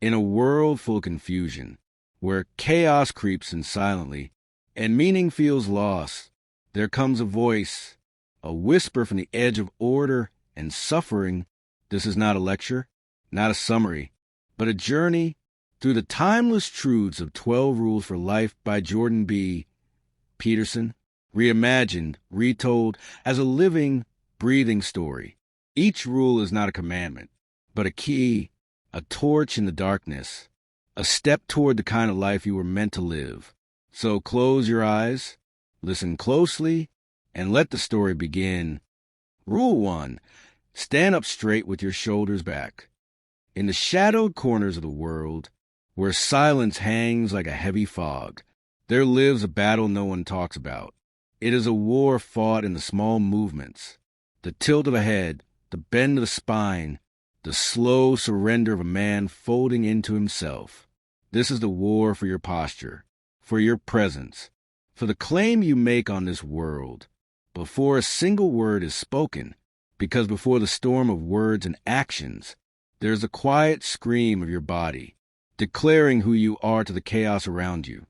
In a world full of confusion, where chaos creeps in silently and meaning feels lost, there comes a voice, a whisper from the edge of order and suffering. This is not a lecture, not a summary, but a journey through the timeless truths of 12 Rules for Life by Jordan B. Peterson, reimagined, retold as a living, breathing story. Each rule is not a commandment, but a key, a torch in the darkness, a step toward the kind of life you were meant to live. So close your eyes, listen closely, and let the story begin. Rule 1. Stand up straight with your shoulders back. In the shadowed corners of the world, where silence hangs like a heavy fog, there lives a battle no one talks about. It is a war fought in the small movements, the tilt of the head, the bend of the spine, the slow surrender of a man folding into himself. This is the war for your posture, for your presence, for the claim you make on this world, before a single word is spoken, because before the storm of words and actions, there is a quiet scream of your body, declaring who you are to the chaos around you.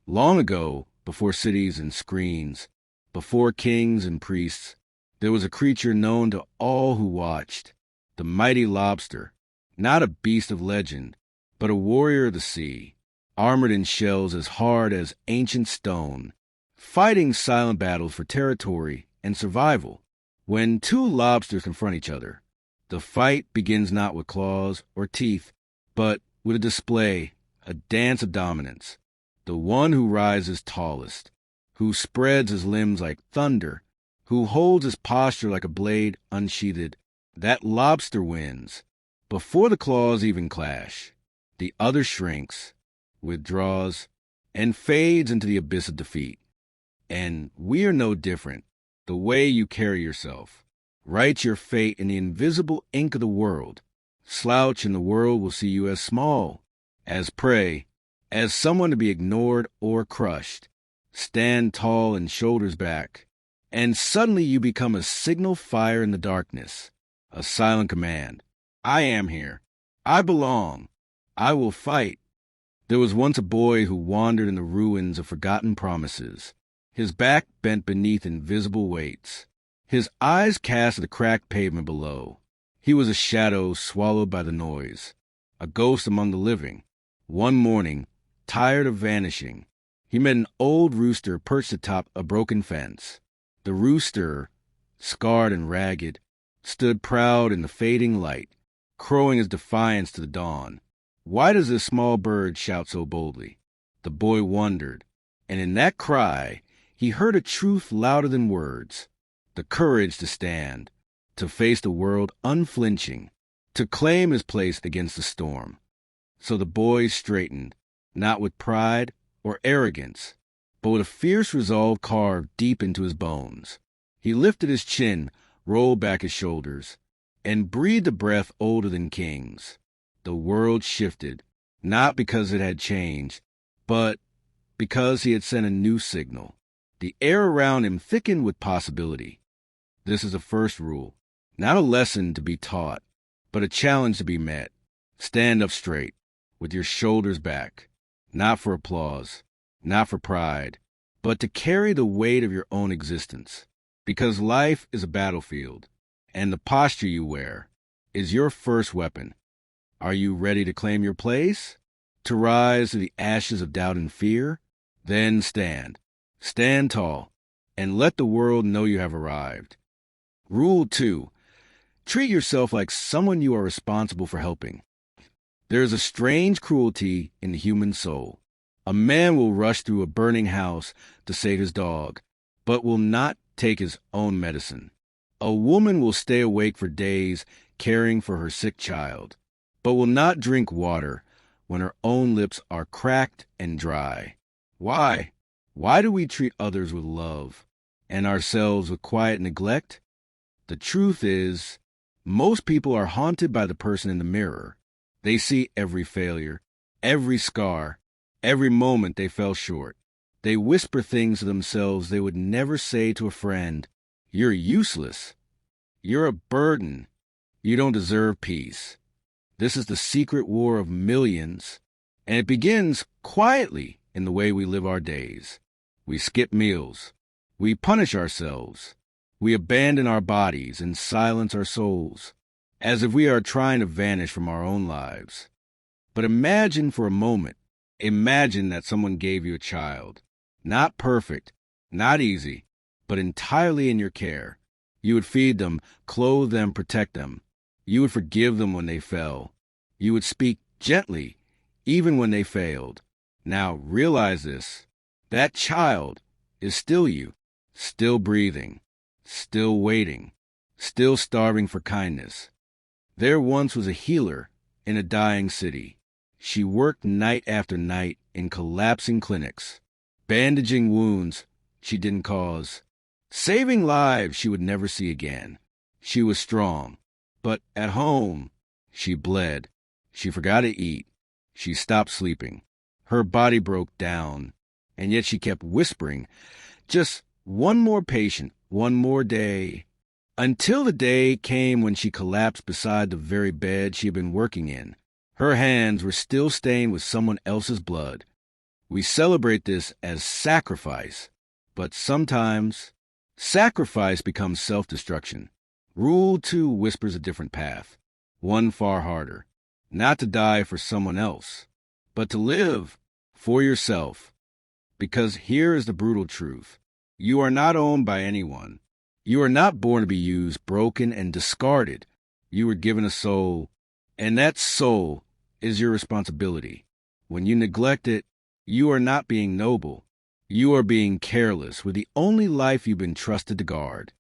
Long ago, before cities and screens, before kings and priests, there was a creature known to all who watched, the mighty lobster, not a beast of legend, but a warrior of the sea, armored in shells as hard as ancient stone, fighting silent battles for territory and survival. When two lobsters confront each other, the fight begins not with claws or teeth, but with a display, a dance of dominance. The one who rises tallest, who spreads his limbs like thunder, who holds his posture like a blade unsheathed, that lobster wins. Before the claws even clash, the other shrinks, withdraws, and fades into the abyss of defeat. And we are no different. The way you carry yourself, write your fate in the invisible ink of the world. Slouch and the world will see you as small, as prey, as someone to be ignored or crushed. Stand tall and shoulders back, and suddenly you become a signal fire in the darkness, a silent command. I am here. I belong. I will fight. There was once a boy who wandered in the ruins of forgotten promises, his back bent beneath invisible weights, his eyes cast at the cracked pavement below. He was a shadow swallowed by the noise, a ghost among the living. One morning, tired of vanishing, he met an old rooster perched atop a broken fence. The rooster, scarred and ragged, stood proud in the fading light, crowing his defiance to the dawn. Why does this small bird shout so boldly? The boy wondered, and in that cry, he heard a truth louder than words, the courage to stand, to face the world unflinching, to claim his place against the storm. So the boy straightened, not with pride or arrogance, but with a fierce resolve carved deep into his bones. He lifted his chin, rolled back his shoulders, and breathed a breath older than kings. The world shifted, not because it had changed, but because he had sent a new signal. The air around him thickened with possibility. This is the first rule, not a lesson to be taught, but a challenge to be met. Stand up straight, with your shoulders back, not for applause, not for pride, but to carry the weight of your own existence. Because life is a battlefield, and the posture you wear is your first weapon. Are you ready to claim your place? To rise to the ashes of doubt and fear? Then stand. Stand tall, and let the world know you have arrived. Rule 2. Treat yourself like someone you are responsible for helping. There is a strange cruelty in the human soul. A man will rush through a burning house to save his dog, but will not take his own medicine. A woman will stay awake for days caring for her sick child, but will not drink water when her own lips are cracked and dry. Why? Why do we treat others with love and ourselves with quiet neglect? The truth is, most people are haunted by the person in the mirror. They see every failure, every scar, every moment they fell short. They whisper things to themselves they would never say to a friend. You're useless. You're a burden. You don't deserve peace. This is the secret war of millions, and it begins quietly in the way we live our days. We skip meals. We punish ourselves. We abandon our bodies and silence our souls, as if we are trying to vanish from our own lives. But imagine for a moment, imagine that someone gave you a child. Not perfect, not easy, but entirely in your care. You would feed them, clothe them, protect them. You would forgive them when they fell. You would speak gently, even when they failed. Now realize this. That child is still you, still breathing, still waiting, still starving for kindness. There once was a healer in a dying city. She worked night after night in collapsing clinics, bandaging wounds she didn't cause, saving lives she would never see again. She was strong, but at home, she bled. She forgot to eat. She stopped sleeping. Her body broke down, and yet she kept whispering, just one more patient, one more day, until the day came when she collapsed beside the very bed she had been working in. Her hands were still stained with someone else's blood. We celebrate this as sacrifice, but sometimes sacrifice becomes self-destruction. Rule 2 whispers a different path, one far harder. Not to die for someone else, but to live for yourself. Because here is the brutal truth. You are not owned by anyone. You are not born to be used, broken, and discarded. You were given a soul, and that soul is your responsibility. When you neglect it, you are not being noble. You are being careless with the only life you've been trusted to guard.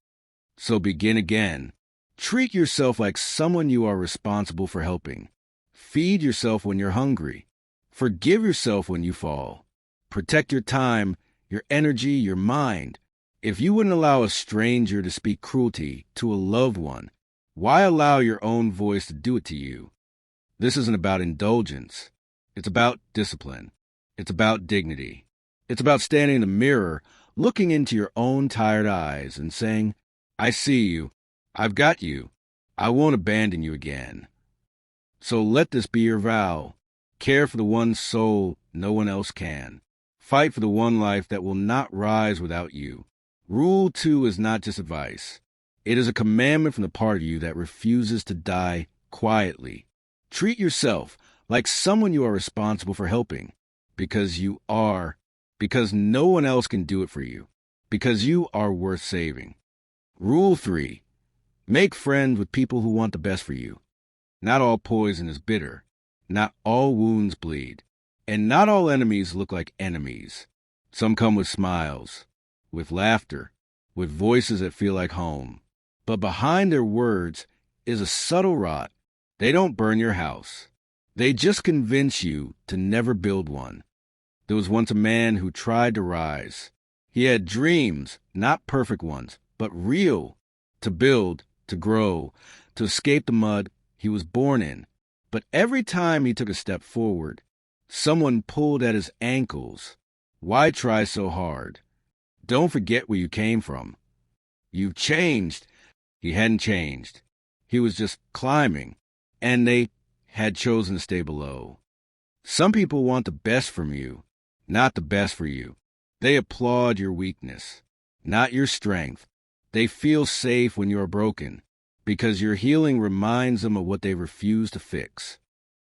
So begin again. Treat yourself like someone you are responsible for helping. Feed yourself when you're hungry. Forgive yourself when you fall. Protect your time, your energy, your mind. If you wouldn't allow a stranger to speak cruelty to a loved one, why allow your own voice to do it to you? This isn't about indulgence. It's about discipline. It's about dignity. It's about standing in the mirror, looking into your own tired eyes and saying, I see you. I've got you. I won't abandon you again. So let this be your vow. Care for the one soul no one else can. Fight for the one life that will not rise without you. Rule 2 is not just advice. It is a commandment from the part of you that refuses to die quietly. Treat yourself like someone you are responsible for helping, because you are, because no one else can do it for you, because you are worth saving. Rule 3. Make friends with people who want the best for you. Not all poison is bitter. Not all wounds bleed. And not all enemies look like enemies. Some come with smiles, with laughter, with voices that feel like home. But behind their words is a subtle rot. They don't burn your house. They just convince you to never build one. There was once a man who tried to rise. He had dreams, not perfect ones, but real, to build, to grow, to escape the mud he was born in. But every time he took a step forward, someone pulled at his ankles. Why try so hard? Don't forget where you came from. You've changed. He hadn't changed. He was just climbing, and they had chosen to stay below. Some people want the best from you, not the best for you. They applaud your weakness, not your strength. They feel safe when you are broken, because your healing reminds them of what they refuse to fix.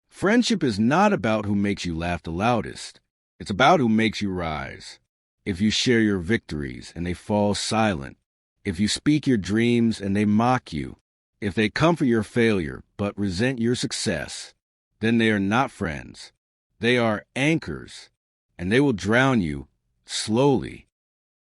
Friendship is not about who makes you laugh the loudest. It's about who makes you rise. If you share your victories and they fall silent, if you speak your dreams and they mock you, if they comfort your failure but resent your success, then they are not friends. They are anchors, and they will drown you slowly.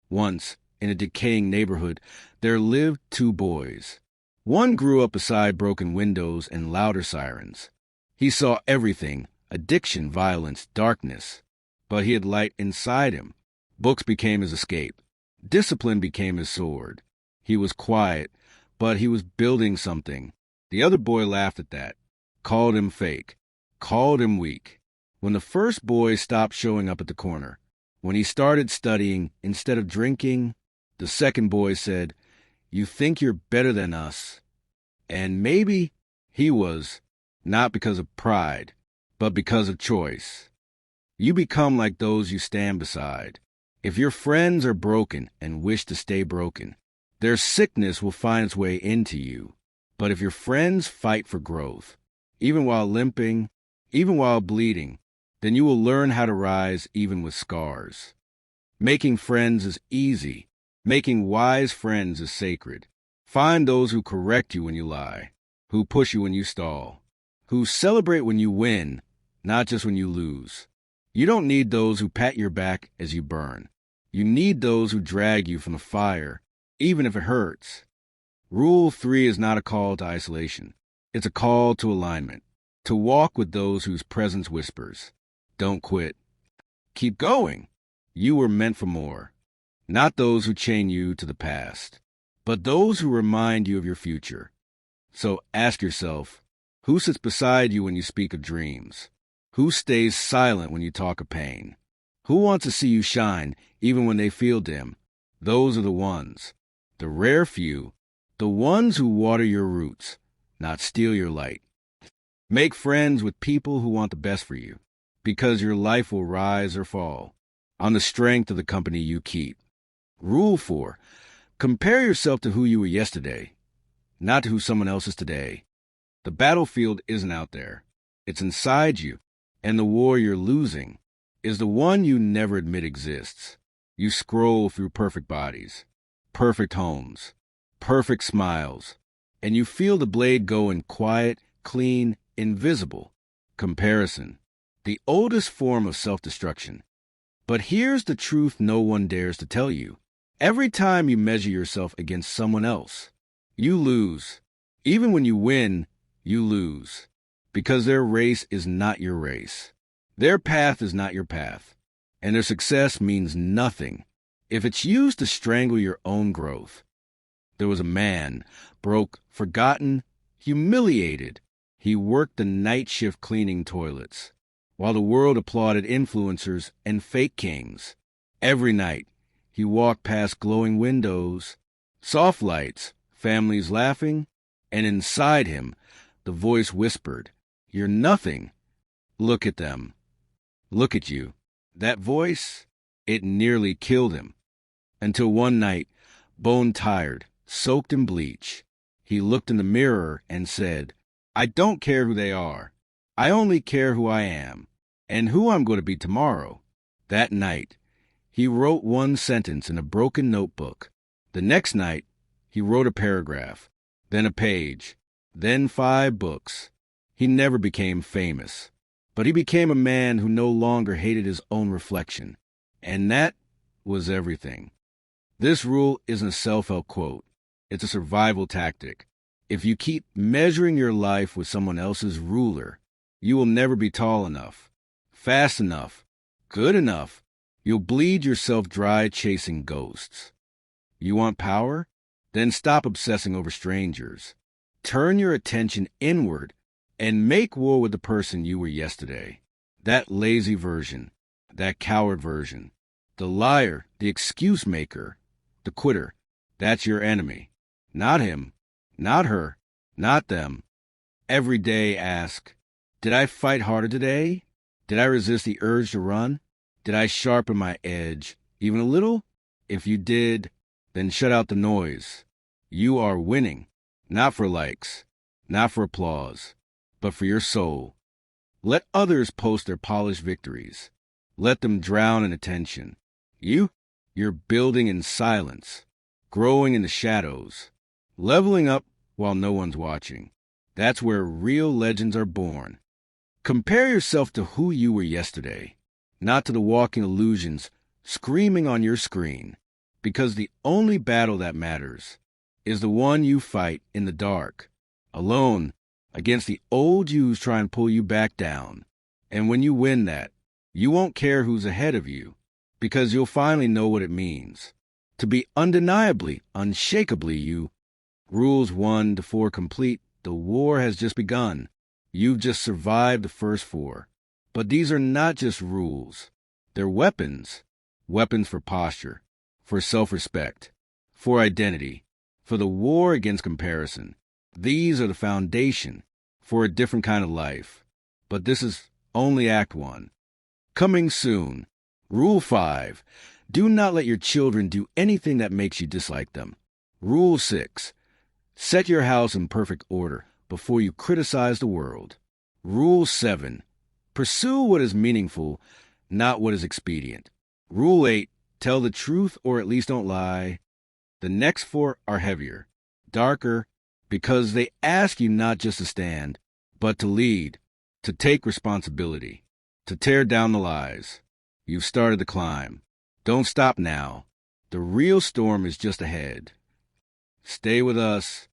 Once, in a decaying neighborhood, there lived 2 boys. One grew up beside broken windows and louder sirens. He saw everything, addiction, violence, darkness. But he had light inside him. Books became his escape. Discipline became his sword. He was quiet, but he was building something. The other boy laughed at that, called him fake, called him weak. When the first boy stopped showing up at the corner, when he started studying instead of drinking, the second boy said, "You think you're better than us." And maybe he was. not because of pride, but because of choice. You become like those you stand beside. If your friends are broken and wish to stay broken, their sickness will find its way into you. But if your friends fight for growth, even while limping, even while bleeding, then you will learn how to rise even with scars. Making friends is easy. Making wise friends is sacred. Find those who correct you when you lie, who push you when you stall, who celebrate when you win, not just when you lose. You don't need those who pat your back as you burn. You need those who drag you from the fire, even if it hurts. Rule 3 is not a call to isolation. It's a call to alignment, to walk with those whose presence whispers. Don't quit. Keep going. You were meant for more. Not those who chain you to the past, but those who remind you of your future. So ask yourself, who sits beside you when you speak of dreams? Who stays silent when you talk of pain? Who wants to see you shine even when they feel dim? Those are the ones, the rare few, the ones who water your roots, not steal your light. Make friends with people who want the best for you, because your life will rise or fall on the strength of the company you keep. Rule 4. Compare yourself to who you were yesterday, not to who someone else is today. The battlefield isn't out there. It's inside you, and the war you're losing is the one you never admit exists. You scroll through perfect bodies, perfect homes, perfect smiles, and you feel the blade going quiet, clean, invisible. Comparison, the oldest form of self-destruction. But here's the truth no one dares to tell you. Every time you measure yourself against someone else, you lose. Even when you win, you lose. Because their race is not your race. Their path is not your path. And their success means nothing if it's used to strangle your own growth. There was a man, broke, forgotten, humiliated. He worked the night shift cleaning toilets, while the world applauded influencers and fake kings. Every night, he walked past glowing windows, soft lights, families laughing, and inside him, the voice whispered, "You're nothing. Look at them. Look at you." That voice, it nearly killed him. Until one night, bone-tired, soaked in bleach, he looked in the mirror and said, "I don't care who they are. I only care who I am, and who I'm going to be tomorrow." That night, he wrote one sentence in a broken notebook. The next night, he wrote a paragraph, then a page, then 5 books. He never became famous, but he became a man who no longer hated his own reflection. And that was everything. This rule isn't a self-help quote. It's a survival tactic. If you keep measuring your life with someone else's ruler, you will never be tall enough, fast enough, good enough. You'll bleed yourself dry chasing ghosts. You want power? Then stop obsessing over strangers. Turn your attention inward and make war with the person you were yesterday. That lazy version, that coward version, the liar, the excuse maker, the quitter. That's your enemy. Not him, not her, not them. Every day ask, did I fight harder today? Did I resist the urge to run? Did I sharpen my edge, even a little? If you did, then shut out the noise. You are winning, not for likes, not for applause, but for your soul. Let others post their polished victories. Let them drown in attention. You're building in silence, growing in the shadows, leveling up while no one's watching. That's where real legends are born. Compare yourself to who you were yesterday, not to the walking illusions screaming on your screen, because the only battle that matters is the one you fight in the dark, alone, against the old yous trying to pull you back down. And when you win that, you won't care who's ahead of you, because you'll finally know what it means to be undeniably, unshakably you. Rules 1 to 4 complete. The war has just begun. You've just survived the first 4. But these are not just rules. They're weapons. Weapons for posture, for self-respect, for identity, for the war against comparison. These are the foundation for a different kind of life. But this is only Act 1. Coming soon. Rule 5. Do not let your children do anything that makes you dislike them. Rule 6. Set your house in perfect order before you criticize the world. Rule 7. Pursue what is meaningful, not what is expedient. Rule 8. Tell the truth or at least don't lie. The next 4 are heavier, darker, because they ask you not just to stand, but to lead, to take responsibility, to tear down the lies. You've started the climb. Don't stop now. The real storm is just ahead. Stay with us.